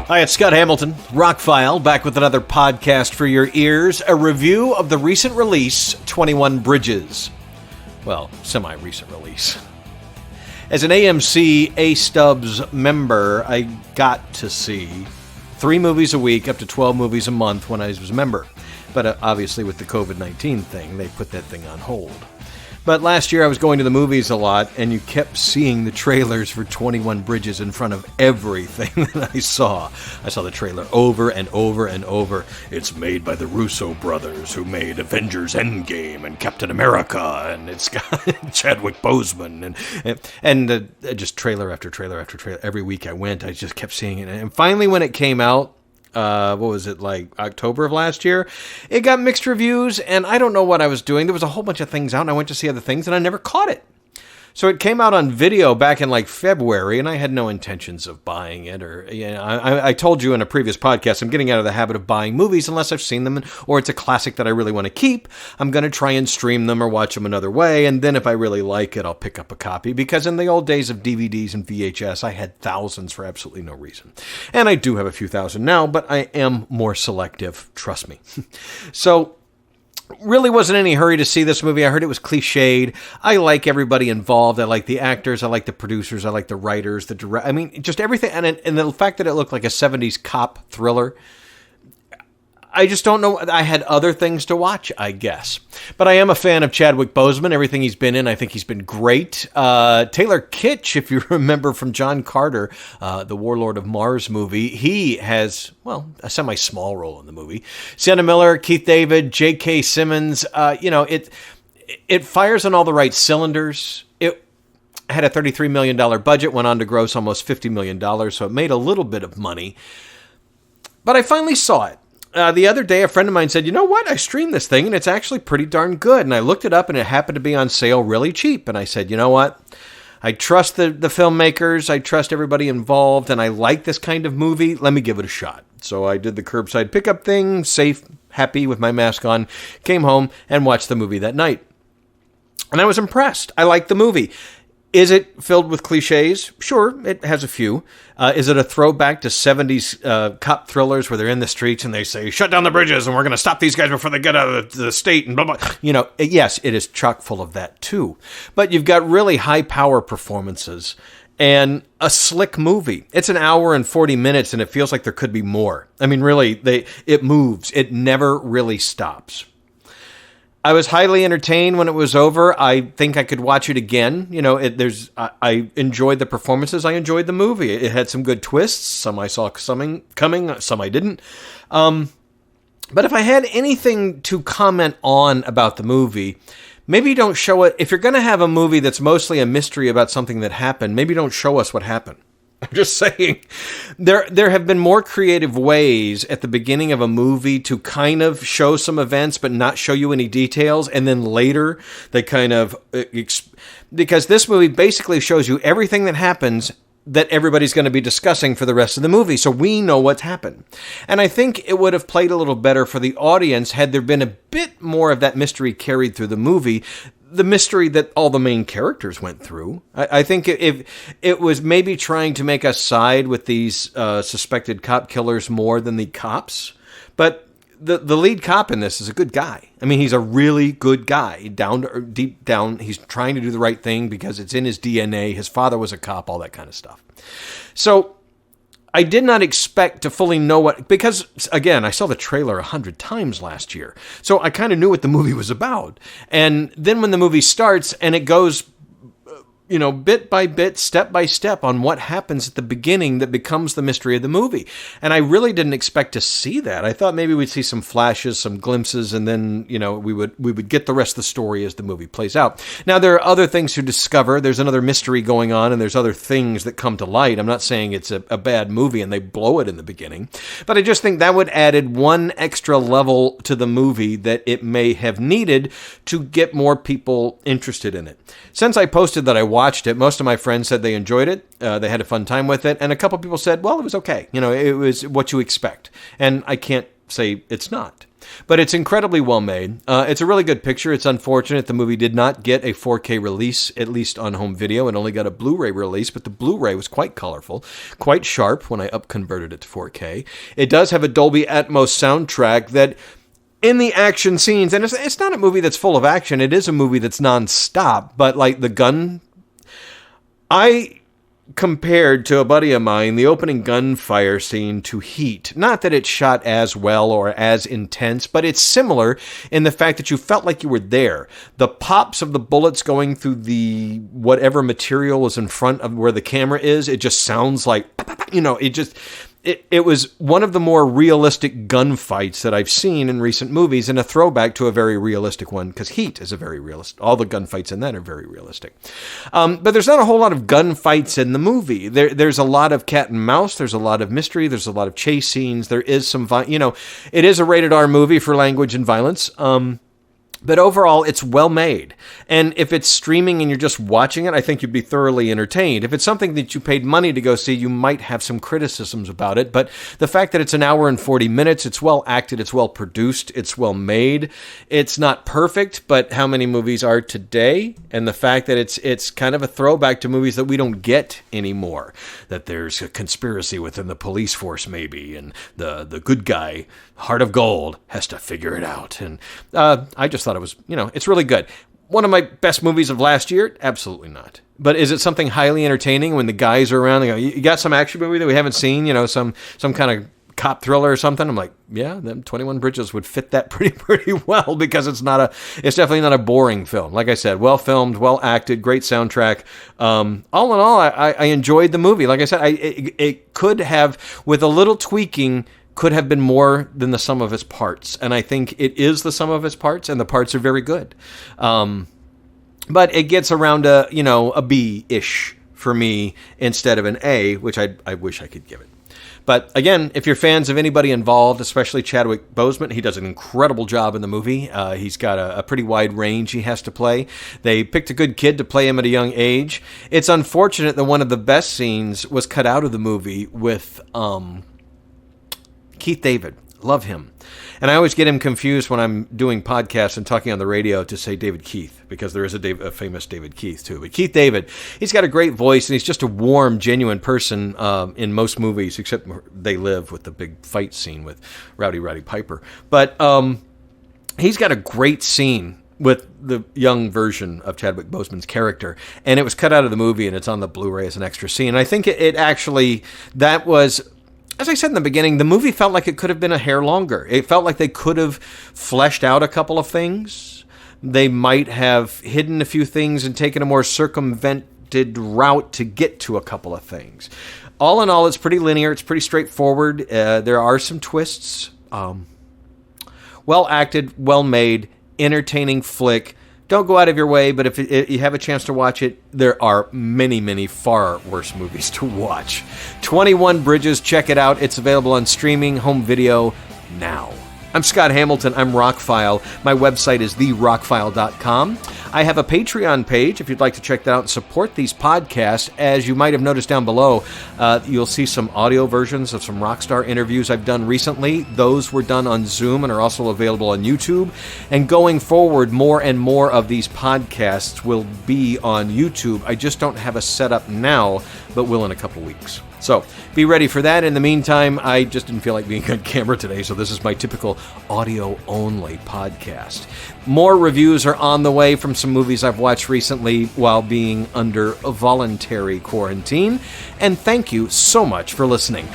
Hi, it's Scott Hamilton, Rockfile, back with another podcast for your ears, a review of the recent release, 21 Bridges. Well, semi-recent release. As an AMC A-Stubs member, I got to see 3 movies a week, up to 12 movies a month when I was a member. But obviously with the COVID-19 thing, they put that thing on hold. But last year I was going to the movies a lot, and you kept seeing the trailers for 21 Bridges in front of everything that I saw. I saw the trailer over and over and over. It's made by the Russo brothers, who made Avengers Endgame and Captain America, and it's got Chadwick Boseman, and just trailer after trailer after trailer. Every week I went, I just kept seeing it. And finally when it came out, what was it, like October of last year? It got mixed reviews, and I don't know what I was doing. There was a whole bunch of things out, and I went to see other things, and I never caught it. So it came out on video back in like February, and I had no intentions of buying it. Or I told you in a previous podcast, I'm getting out of the habit of buying movies unless I've seen them, or it's a classic that I really want to keep. I'm going to try and stream them or watch them another way, and then if I really like it, I'll pick up a copy. Because in the old days of DVDs and VHS, I had thousands for absolutely no reason. And I do have a few thousand now, but I am more selective, trust me. So really wasn't any hurry to see this movie. I heard it was cliched. I like everybody involved. I like the actors. I like the producers. I like the writers, the director. I mean, just everything. And the fact that it looked like a 70s cop thriller, I just don't know. I had other things to watch, I guess. But I am a fan of Chadwick Boseman. Everything he's been in, I think he's been great. Taylor Kitsch, if you remember from John Carter, the Warlord of Mars movie, he has, well, a semi-small role in the movie. Sienna Miller, Keith David, J.K. Simmons, it fires on all the right cylinders. It had a $33 million budget, went on to gross almost $50 million, so it made a little bit of money. But I finally saw it. The other day, a friend of mine said, you know what? I streamed this thing, and it's actually pretty darn good. And I looked it up, and it happened to be on sale really cheap. And I said, you know what? I trust the filmmakers. I trust everybody involved, and I like this kind of movie. Let me give it a shot. So I did the curbside pickup thing, safe, happy with my mask on, came home, and watched the movie that night. And I was impressed. I liked the movie. Is it filled with cliches? Sure, it has a few. Is it a throwback to 70s cop thrillers where they're in the streets and they say, shut down the bridges and we're going to stop these guys before they get out of the state and blah, blah. You know, yes, it is chock full of that too. But you've got really high power performances and a slick movie. It's an hour and 40 minutes and it feels like there could be more. I mean, really, it moves. It never really stops. I was highly entertained when it was over. I think I could watch it again. You know, I enjoyed the performances. I enjoyed the movie. It had some good twists. Some I saw coming, some I didn't. But if I had anything to comment on about the movie, maybe don't show it. If you're going to have a movie that's mostly a mystery about something that happened, maybe don't show us what happened. I'm just saying, there have been more creative ways at the beginning of a movie to kind of show some events but not show you any details, and then later they kind of, because this movie basically shows you everything that happens that everybody's going to be discussing for the rest of the movie, so we know what's happened. And I think it would have played a little better for the audience had there been a bit more of that mystery carried through the movie, the mystery that all the main characters went through. I think if it was maybe trying to make us side with these suspected cop killers more than the cops, but the lead cop in this is a good guy. I mean, he's a really good guy. Deep down, he's trying to do the right thing because it's in his DNA. His father was a cop, all that kind of stuff. So I did not expect to fully know what, because again, I saw the trailer 100 times last year. So I kind of knew what the movie was about. And then when the movie starts and it goes, you know, bit by bit, step by step on what happens at the beginning that becomes the mystery of the movie. And I really didn't expect to see that. I thought maybe we'd see some flashes, some glimpses, and then, you know, we would get the rest of the story as the movie plays out. Now, there are other things to discover. There's another mystery going on, and there's other things that come to light. I'm not saying it's a bad movie and they blow it in the beginning, but I just think that would added one extra level to the movie that it may have needed to get more people interested in it. Since I posted that I watched it, most of my friends said they enjoyed it. They had a fun time with it. And a couple people said, well, it was okay. You know, it was what you expect. And I can't say it's not. But it's incredibly well made. It's a really good picture. It's unfortunate the movie did not get a 4K release, at least on home video. It only got a Blu-ray release, but the Blu-ray was quite colorful, quite sharp when I up-converted it to 4K. It does have a Dolby Atmos soundtrack that, in the action scenes, and it's not a movie that's full of action. It is a movie that's nonstop, but like the gun... I compared to a buddy of mine the opening gunfire scene to Heat. Not that it's shot as well or as intense, but it's similar in the fact that you felt like you were there. The pops of the bullets going through the whatever material is in front of where the camera is, it just sounds like, it was one of the more realistic gunfights that I've seen in recent movies, and a throwback to a very realistic one, because Heat is a very realistic. All the gunfights in that are very realistic. But there's not a whole lot of gunfights in the movie. There's a lot of cat and mouse. There's a lot of mystery. There's a lot of chase scenes. There is some, it is a rated R movie for language and violence. But overall, it's well made. And if it's streaming and you're just watching it, I think you'd be thoroughly entertained. If it's something that you paid money to go see, you might have some criticisms about it. But the fact that it's an hour and 40 minutes, it's well acted, it's well produced, it's well made. It's not perfect, but how many movies are today? And the fact that it's kind of a throwback to movies that we don't get anymore. That there's a conspiracy within the police force, maybe, and the good guy, Heart of Gold, has to figure it out. And I just thought it was, it's really good. One of my best movies of last year? Absolutely not. But is it something highly entertaining when the guys are around? They go, you got some action movie that we haven't seen? Some kind of cop thriller or something? I'm like, yeah, then 21 Bridges would fit that pretty well, because it's definitely not a boring film. Like I said, well filmed, well acted, great soundtrack. All in all, I enjoyed the movie. Like I said, it could have, with a little tweaking, could have been more than the sum of its parts. And I think it is the sum of its parts, and the parts are very good. But it gets around a B-ish for me instead of an A, which I wish I could give it. But again, if you're fans of anybody involved, especially Chadwick Boseman, he does an incredible job in the movie. He's got a pretty wide range he has to play. They picked a good kid to play him at a young age. It's unfortunate that one of the best scenes was cut out of the movie with Keith David. Love him. And I always get him confused when I'm doing podcasts and talking on the radio to say David Keith, because there is a famous David Keith too. But Keith David, he's got a great voice, and he's just a warm, genuine person in most movies, except They Live, with the big fight scene with Rowdy Roddy Piper. But he's got a great scene with the young version of Chadwick Boseman's character, and it was cut out of the movie, and it's on the Blu-ray as an extra scene. And I think it actually, that was... As I said in the beginning, the movie felt like it could have been a hair longer. It felt like they could have fleshed out a couple of things. They might have hidden a few things and taken a more circumvented route to get to a couple of things. All in all, it's pretty linear. It's pretty straightforward. There are some twists. Well acted, well made, entertaining flick. Don't go out of your way, but if you have a chance to watch it, there are many, many far worse movies to watch. 21 Bridges, check it out. It's available on streaming, home video, now. I'm Scott Hamilton. I'm Rockfile. My website is therockfile.com. I have a Patreon page if you'd like to check that out and support these podcasts. As you might have noticed down below, you'll see some audio versions of some rock star interviews I've done recently. Those were done on Zoom and are also available on YouTube. And going forward, more and more of these podcasts will be on YouTube. I just don't have a setup now, but will in a couple weeks. So be ready for that. In the meantime, I just didn't feel like being on camera today, so this is my typical audio-only podcast. More reviews are on the way from some movies I've watched recently while being under a voluntary quarantine. And thank you so much for listening.